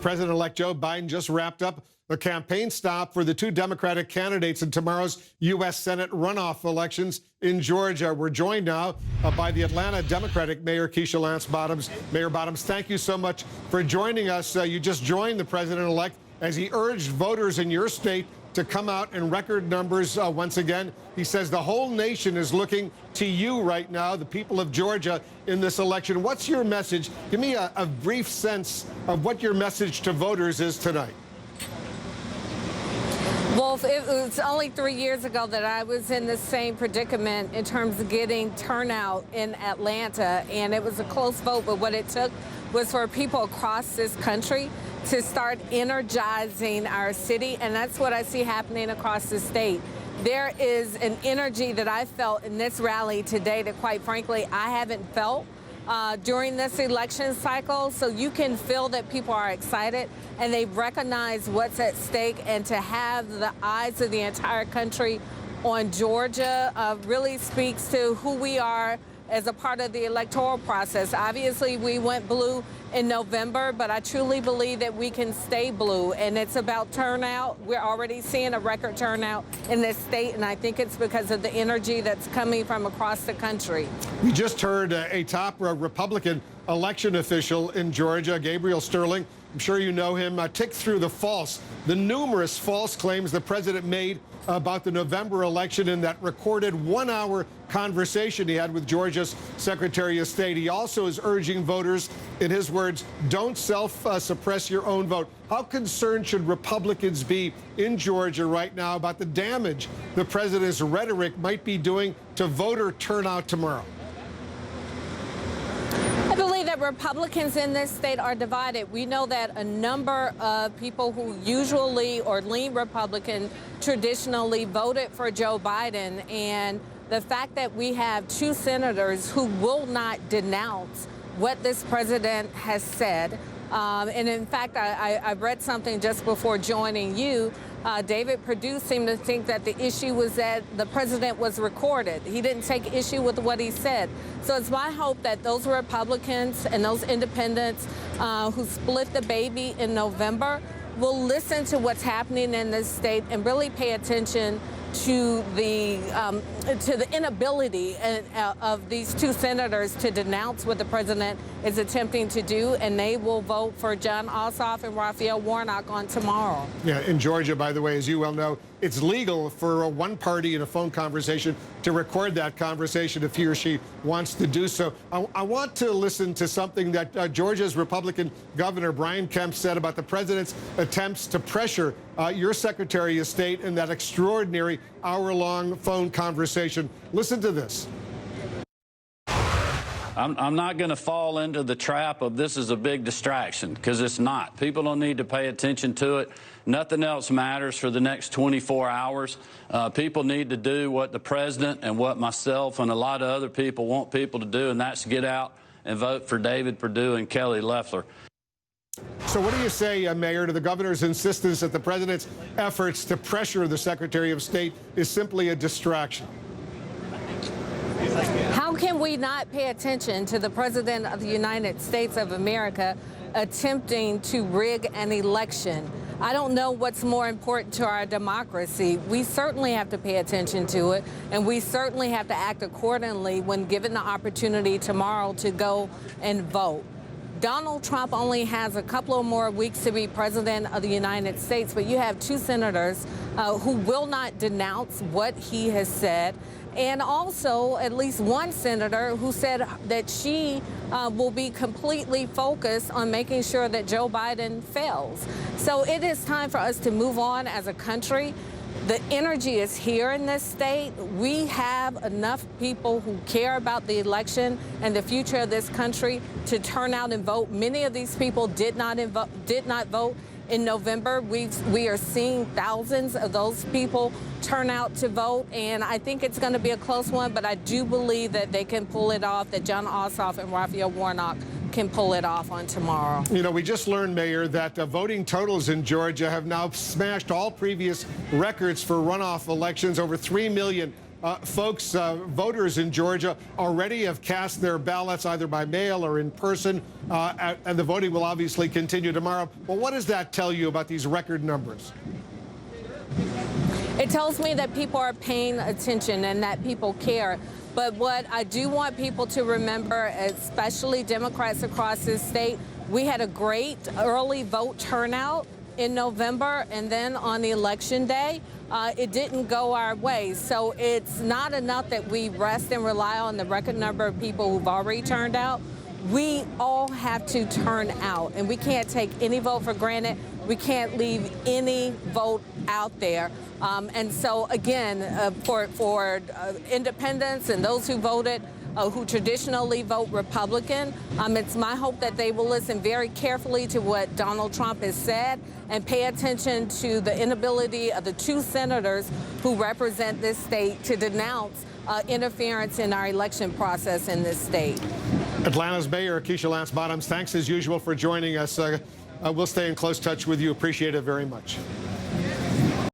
President-elect Joe Biden just wrapped up the campaign stop for the two Democratic candidates in tomorrow's U.S. Senate runoff elections in Georgia. We're joined now by the Atlanta Democratic Mayor Keisha Lance Bottoms. Mayor Bottoms, thank you so much for joining us. You just joined the president-elect as he urged voters in your state to come out in record numbers once again. He says the whole nation is looking to you right now, the people of Georgia, in this election. What's your message? Give me a brief sense of what your message to voters is tonight. Well, it was only 3 years ago that I was in the same predicament in terms of getting turnout in Atlanta, and it was a close vote, but what it took was for people across this country to start energizing our city, and that's what I see happening across the state. There is an energy that I felt in this rally today that, quite frankly, I haven't felt during this election cycle. So you can feel that people are excited and they recognize what's at stake, and to have the eyes of the entire country on Georgia really speaks to who we are as a part of the electoral process. Obviously, we went blue in November, but I truly believe that we can stay blue, and it's about turnout. We're already seeing a record turnout in this state, and I think it's because of the energy that's coming from across the country. We just heard a top Republican election official in Georgia, Gabriel Sterling. I'm sure you know him. Tick through the numerous false claims the president made about the November election in that recorded one-hour conversation he had with Georgia's Secretary of State. He also is urging voters, in his words, don't self-suppress your own vote. How concerned should Republicans be in Georgia right now about the damage the president's rhetoric might be doing to voter turnout tomorrow? I believe that Republicans in this state are divided. We know that a number of people who usually or lean Republican traditionally voted for Joe Biden, and the fact that we have two senators who will not denounce what this president has said. And in fact, I read something just before joining you. David Perdue seemed to think that the issue was that the president was recorded. He didn't take issue with what he said. So it's my hope that those Republicans and those independents who split the baby in November will listen to what's happening in this state and really pay attention to the inability of these two senators to denounce what the president is attempting to do, and they will vote for Jon Ossoff and Raphael Warnock on tomorrow. Yeah, in Georgia, by the way, as you well know, it's legal for one party in a phone conversation to record that conversation if he or she wants to do so. I want to listen to something that Georgia's Republican Governor Brian Kemp said about the president's attempts to pressure your Secretary of State in that extraordinary hour-long phone conversation. Listen to this. I'm not going to fall into the trap of this is a big distraction, because it's not. People don't need to pay attention to it. Nothing else matters for the next 24 hours. People need to do what the president and what myself and a lot of other people want people to do, and that's get out and vote for David Perdue and Kelly Loeffler. So what do you say, Mayor, to the governor's insistence that the president's efforts to pressure the Secretary of State is simply a distraction? How can we not pay attention to the President of the United States of America attempting to rig an election? I don't know what's more important to our democracy. We certainly have to pay attention to it, and we certainly have to act accordingly when given the opportunity tomorrow to go and vote. Donald Trump only has a couple of more weeks to be president of the United States, but you have two senators who will not denounce what he has said, and also at least one senator who said that she will be completely focused on making sure that Joe Biden fails. So it is time for us to move on as a country. The energy is here in this state. We have enough people who care about the election and the future of this country to turn out and vote. Many of these people did not vote in November. We are seeing thousands of those people turn out to vote, and I think it's going to be a close one, but I do believe that they can pull it off, that Jon Ossoff and Raphael Warnock can pull it off on tomorrow. You know, we just learned, Mayor, that voting totals in Georgia have now smashed all previous records for runoff elections. Over 3 million Folks, voters in Georgia already have cast their ballots either by mail or in person, and the voting will obviously continue tomorrow. Well, what does that tell you about these record numbers? It tells me that people are paying attention and that people care. But what I do want people to remember, especially Democrats across this state, we had a great early vote turnout in November, and then on the election day, it didn't go our way. So it's not enough that we rest and rely on the record number of people who've already turned out. We all have to turn out, and we can't take any vote for granted. We can't leave any vote out there. And so, again, for independents and those who voted, who traditionally vote Republican, it's my hope that they will listen very carefully to what Donald Trump has said and pay attention to the inability of the two senators who represent this state to denounce interference in our election process in this state. Atlanta's Mayor Keisha Lance Bottoms, thanks as usual for joining us. We'll stay in close touch with you. Appreciate it very much.